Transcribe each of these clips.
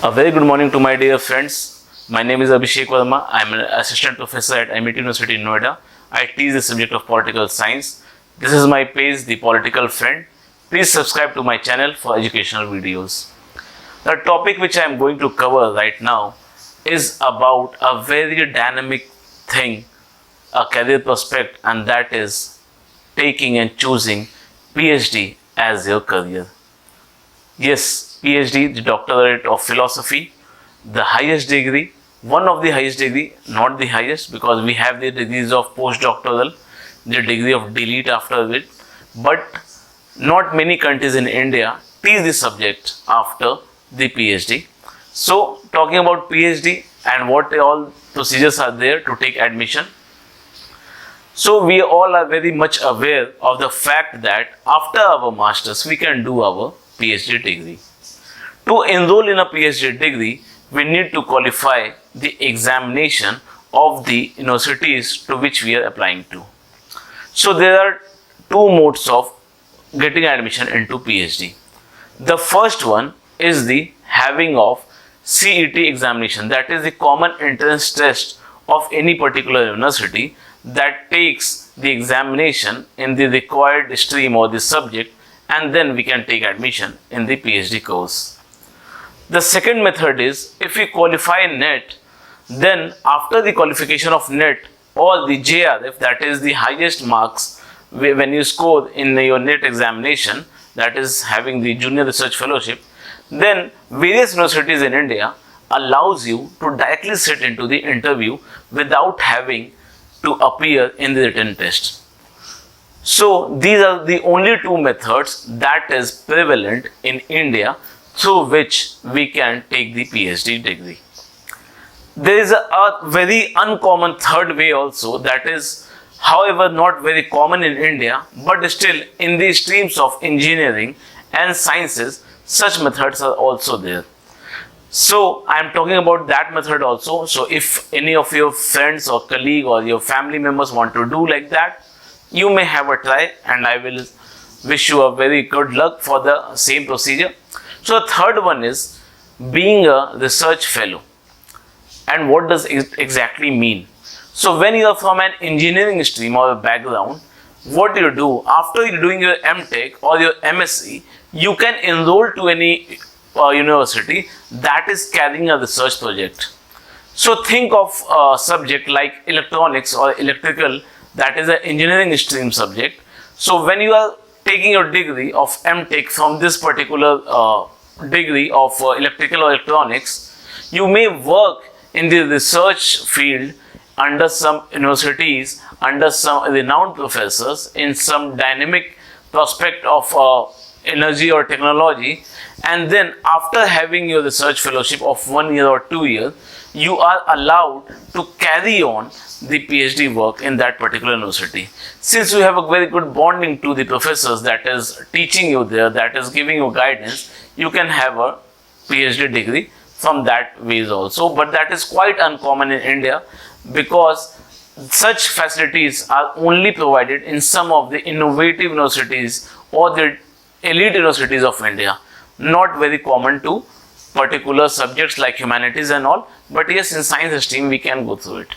A very good morning to my dear friends. My name is Abhishek Verma. I am an assistant professor at MIT University in Noida. I teach the subject of political science. This is my page, The Political Friend. Please subscribe to my channel for educational videos. The topic which I am going to cover right now is about a very dynamic thing, a career prospect, and that is taking and choosing Ph.D. as your career. Yes, Ph.D., the doctorate of philosophy, the highest degree, one of the highest degree, not the highest because we have the degrees of postdoctoral, the degree of delete after it, but not many countries in India teach the subject after the Ph.D. So, talking about Ph.D. and what all procedures are there to take admission. So, we all are very much aware of the fact that after our masters, we can do our Ph.D. degree. To enroll in a Ph.D. degree, we need to qualify the examination of the universities to which we are applying to. So there are two modes of getting admission into Ph.D. The first one is the having of CET examination, that is the common entrance test of any particular university that takes the examination in the required stream or the subject, and then we can take admission in the Ph.D. course. The second method is if we qualify NET, then after the qualification of NET or the JRF, that is the highest marks when you score in your NET examination, that is having the junior research fellowship, then various universities in India allows you to directly sit into the interview without having to appear in the written test. So these are the only two methods that is prevalent in India through which we can take the Ph.D. degree. There is a very uncommon third way also, that is however not very common in India, but still in the streams of engineering and sciences such methods are also there. So I am talking about that method also. So if any of your friends or colleague or your family members want to do like that, you may have a try, and I will wish you a very good luck for the same procedure. So the third one is being a research fellow. And what does it exactly mean? So when you are from an engineering stream or a background, what you do after you're doing your MTech or your MSc, you can enroll to any university that is carrying a research project. So think of a subject like electronics or electrical, that is an engineering stream subject. So when you are taking your degree of MTech from this particular degree of electrical or electronics, you may work in the research field under some universities, under some renowned professors in some dynamic prospect of energy or technology, and then after having your research fellowship of 1 year or 2 years, you are allowed to carry on the Ph.D. work in that particular university. Since you have a very good bonding to the professors that is teaching you there, that is giving you guidance, you can have a Ph.D. degree from that ways also. But that is quite uncommon in India because such facilities are only provided in some of the innovative universities or the elite universities of India. Not very common to particular subjects like humanities and all, but yes, in science stream we can go through it.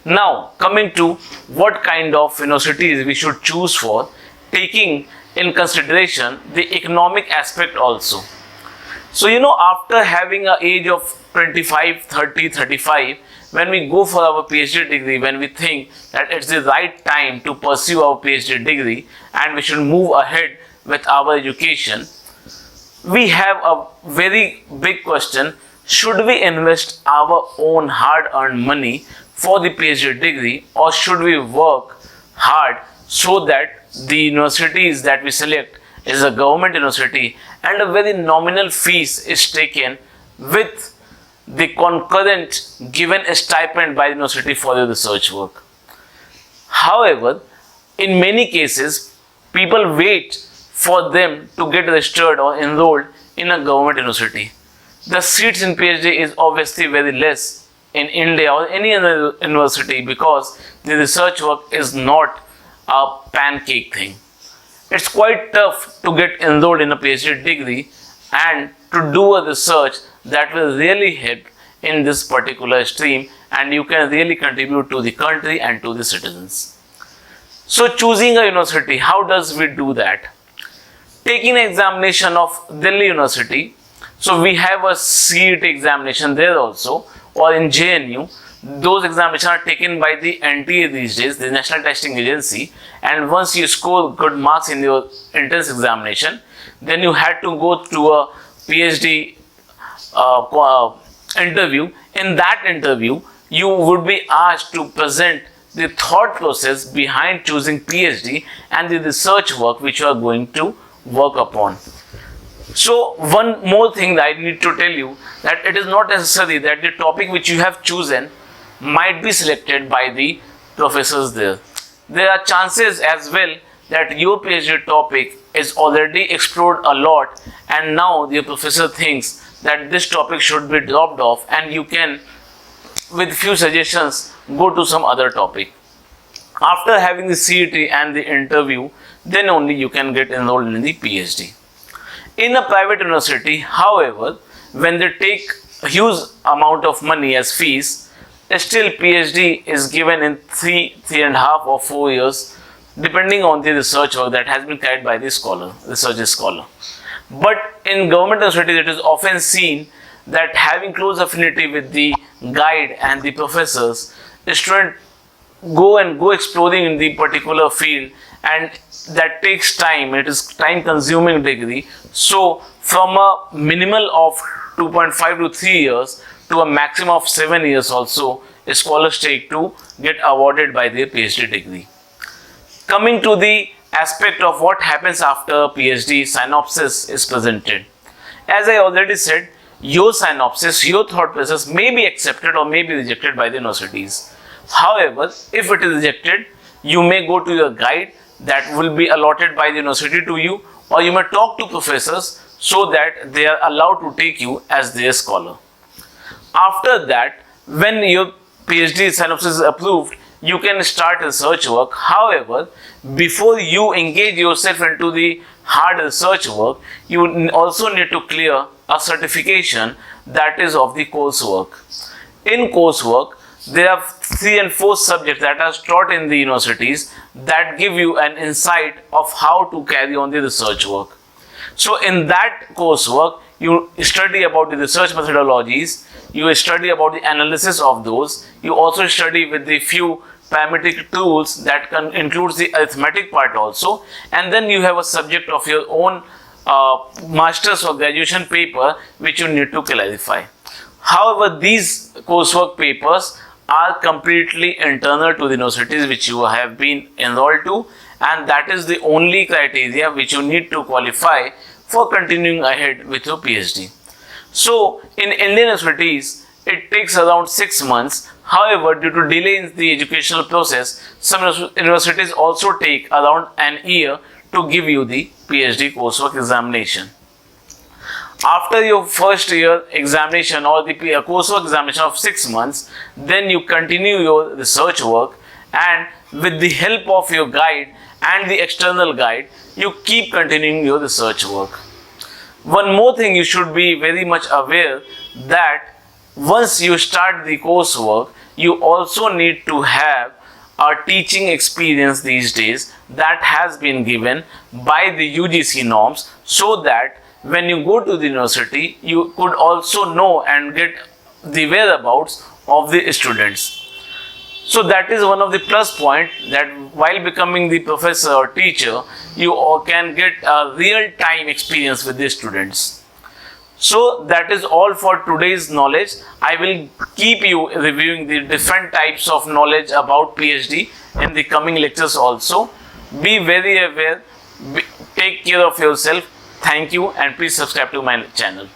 Now coming to what kind of universities we should choose for, taking in consideration the economic aspect also. So after having an age of 25, 30, 35, when we go for our Ph.D. degree, when we think that it's the right time to pursue our Ph.D. degree and we should move ahead with our education, we have a very big question: should we invest our own hard-earned money for the Ph.D. degree, or should we work hard so that the universities that we select is a government university and a very nominal fees is taken with the concurrent given a stipend by the university for the research work? However, in many cases, people wait for them to get registered or enrolled in a government university. The seats in Ph.D. is obviously very less in India or any other university because the research work is not a pancake thing. It's quite tough to get enrolled in a PhD degree and to do a research that will really help in this particular stream, and you can really contribute to the country and to the citizens. So choosing a university, how does we do that? Taking an examination of Delhi University, so we have a CET examination there also, or in JNU, those examinations are taken by the NTA these days, the National Testing Agency, and once you score good marks in your entrance examination, then you had to go to a Ph.D. Interview. In that interview, you would be asked to present the thought process behind choosing Ph.D. and the research work which you are going to work upon. So one more thing that I need to tell you, that it is not necessary that the topic which you have chosen might be selected by the professors there. There are chances as well that your PhD topic is already explored a lot, and now the professor thinks that this topic should be dropped off, and you can, with few suggestions, go to some other topic. After having the CET and the interview, then only you can get enrolled in the PhD. In a private university, however, when they take a huge amount of money as fees, still PhD is given in 3.5 or 4 years, depending on the research work that has been carried by the research scholar. But in government universities, it is often seen that having close affinity with the guide and the professors, the student go exploring in the particular field, and that takes time. It is time consuming degree. So from a minimal of 2.5 to 3 years to a maximum of 7 years also, scholars take to get awarded by their PhD degree. Coming to the aspect of what happens after PhD, synopsis is presented. As I already said, your synopsis, your thought process may be accepted or may be rejected by the universities. However, if it is rejected, you may go to your guide that will be allotted by the university to you, or you may talk to professors so that they are allowed to take you as their scholar. After that, when your PhD synopsis is approved, you can start research work. However, before you engage yourself into the hard research work, you also need to clear a certification that is of the coursework. In coursework, there are 3 and 4 subjects that are taught in the universities that give you an insight of how to carry on the research work. So in that coursework, you study about the research methodologies, you study about the analysis of those, you also study with the few parametric tools that includes the arithmetic part also, and then you have a subject of your own master's or graduation paper which you need to clarify. However, these coursework papers are completely internal to the universities which you have been enrolled to, and that is the only criteria which you need to qualify for continuing ahead with your PhD. So in Indian universities, it takes around 6 months. However, due to delay in the educational process, some universities also take around an year to give you the PhD coursework examination. After your first year examination or the coursework examination of 6 months, then you continue your research work, and with the help of your guide and the external guide, you keep continuing your research work. One more thing you should be very much aware, that once you start the coursework, you also need to have a teaching experience these days that has been given by the UGC norms, so that when you go to the university, you could also know and get the whereabouts of the students. So that is one of the plus point, that while becoming the professor or teacher, you can get a real-time experience with the students. So that is all for today's knowledge. I will keep you reviewing the different types of knowledge about PhD in the coming lectures also. Be very aware, take care of yourself. Thank you, and please subscribe to my channel.